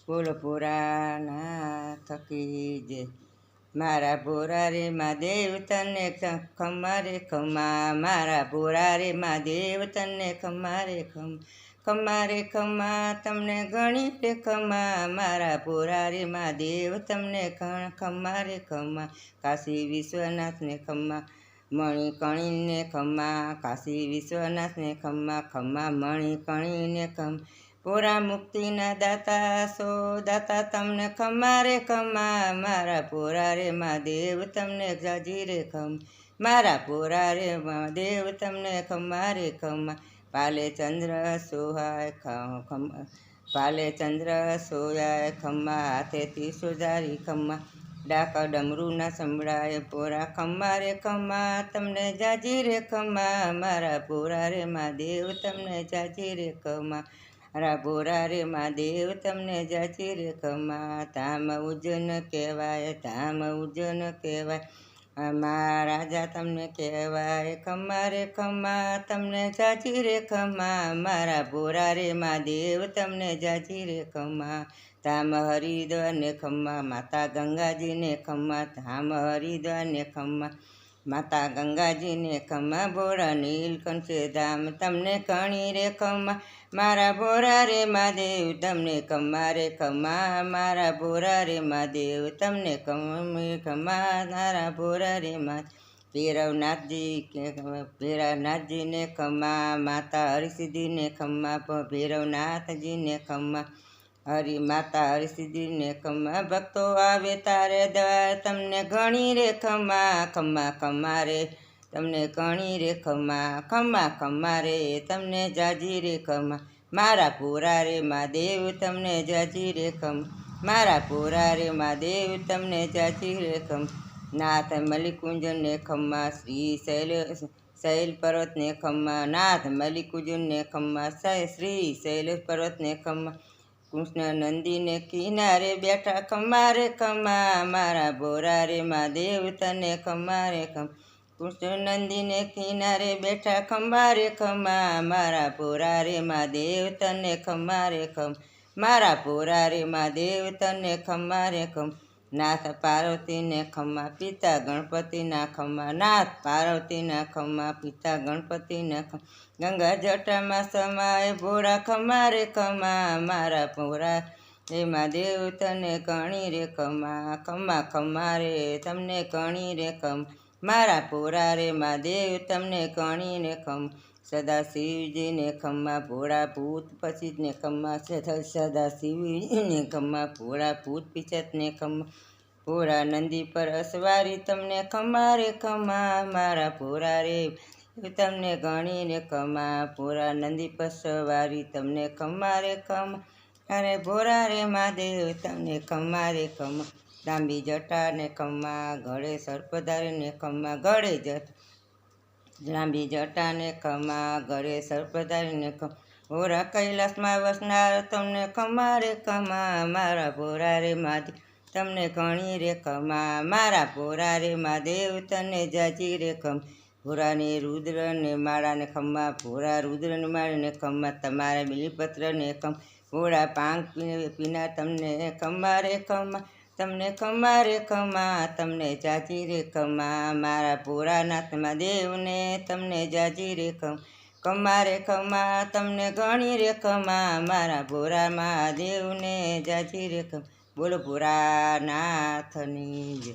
બોલો પુરાનાથ કી જય। મારા ભોરા રે મહાદેવ તને ખમ્મા રે ખમ્મા, મારા ભોરા રે મહાદેવ તને ખમ્મા રે ખમ્મા રે ખમ્મા, તમને ગણી રે ખમ્મા, મારા ભોરા રે મહાદેવ તમને ખમ્મા રે ખમ્મા। કાશી વિશ્વનાથને ખમ્મા, મણિકર્ણીને ખમ્મા, કાશી વિશ્વનાથને ખમ્મા ખમ્મા, મણિકર્ણીને ખમ્મા। પૂરા મુક્તિના દાતા સો દાતા તમને ખમ્મા રે ખમ્મા, મારા ભોરા રે મહાદેવ તમને જાજી રે ખમ્મા, મારા ભોરા રે મહાદેવ તમને ખમ્મા રે ખમ્મા। પાલે ચંદ્ર સોહાય ખમ્મા, પાલે ચંદ્ર સોયાય ખમ્મા, હાથેથી સુધારી ખમ્મા, ડાકા ડમરૂ ના સંભળાય પોરા ખમ્મા રે ખમ્મા, તમને જાજી રે ખમ્મા, મારા ભોરા રે મહાદેવ તમને જાજી રે ખમ્મા, મારા ભોરા રે મહાદેવ તમને જાજી રે ખમ્મા। ધામ ઉજ્જૈન કહેવાય, ધામ ઉજ્જૈન કહેવાય, મહારાજા તમને કહેવાય ખમ્મા રે ખમ્મા, તમને જાજી રે ખમ્મા, મારા ભોરા રે મહાદેવ તમને જાજી રે ખમ્મા। ધામ હરિદ્વારને ખમ્મા, માતા ગંગાજીને ખમ્મા, ધામ હરિદ્વારને ખમ્મા, માતા ગંગાજીને ખમ્મા, ભોરા નીલકંઠે ધામ તમને ઘણી રે ખમ્મા, મારા ભોરા રે મહાદેવ તમને ખમ્મા રે ખમ્મા, મારા ભોરા રે મહાદેવ તમને ખમ્મા, મારા ભોરા રે મહાદેવ। ભૈરવનાથજીને ખમ્મા, માતા હરિસિદ્ધિને ખમ્મા, ભૈરવનાથજીને ખમ્મા, માતા હરિસિદ્ધિને ખમ્મા, ભક્તો આવે તારે દ્વાર તમને ઘણી રે ખમ્મા ખમ્મા ખમ્મા રે, તમને ઘણી રે ખમ્મા ખમ્મા ખમ્મા રે, તમને જાજી રે ખમ્મા, મારા ભોરા રે મહાદેવ તમને જાજી રે ખમ્મા, મારા ભોરા રે મહાદેવ તમને જાજી રે ખમ્મા। નાથ મલ્લિકુંજને ખમ્મા, શ્રી શૈલ પર્વતને ખમ્મા, નાથ મલ્લિકુંજને ખમ્મા, શ્રી શૈલ પર્વતને ખમ્મા, કૃષ્ણ નંદીને કિનારે બેઠા ખમ્મા રે ખમ્મા, મારા ભોરા રે મહાદેવ તને ખમ્મા રે ખમ્મા, કૃષ્ણ નંદીને કિનારે બેઠા ખમ્મા રે ખમ્મા, મારા ભોરા રે મહાદેવ તને ખમ્મા રે ખમ્મા, મારા ભોરા રે મહાદેવ તને ખમ્મા રે ખમ્મા। નાથ પાર્વતીને ખમ્મા, પિતા ગણપતિના ખમ્મા, નાથ પાર્વતીના ખમ્મા, પિતા ગણપતિના ખમ્મા, ગંગા જટામાં સમાય ભોરા ખમ્મા રે ખમ્મા, મારા ભોરા રે મહાદેવ તને ઘણી રે ખમ્મા ખમ્મા ખમ્મા રે, તમને ઘણી રે ખમ્મા, મારા ભોરા રે મહાદેવ તમને ઘણી રે ખમ્મા। સદા શિવજીને ખમ્મા, ભોળા ભૂત પચીતને ખમ્મા, સદા શિવજીને ખમ્મા, ભોળા ભૂત પિચતને ખમ્મા, ભોળા નંદી પર અસવારી તમને ખમ્મા રે ખમ્મા, મારા ભોરા રે તમને ઘણી રે ખમ્મા, ભોળા નંદી પર સવારી તમને ખમ્મા રે ખમ્મા, અરે ભોરા રે મહાદેવ તમને ખમ્મા રે ખમ્મા। લાંબી જટાને ખમ્મા, ગળે સર્પધારીને ખમ્મા, ગળે લાંબી જટાને ખમ્મા, ગળે સર્પધારીને ખમ્મા, ભોરા કૈલાસમાં વસનાર તમને ખમ્મા રે ખમ્મા, મારા ભોરા રે મહાદેવ તમને ઘણી રે ખમ્મા, મારા ભોરા રે મહાદેવ તને જાજી રે ખમ્મા। ભોરાને રુદ્રને માળાને ખમ્મા, ભોરા રુદ્રને માળાને ખમ્મા, તમારા બિલીપત્રને ખમ્મા, ભોળા પાંગ પીના તમને ખમ્મા રે ખમ્મા, તમને ખમ્મા રે ખમ્મા, તમને જાજી રે ખમ્મા, મારા ભોળાનાથ મહાદેવને તમને જાજી રે ખમ્મા રે ખમ્મા, તમને ઘણી રે ખમ્મા, મારા ભોળા મહાદેવને જાજી રે ખમ્મા। બોલો ભોળાનાથની જય।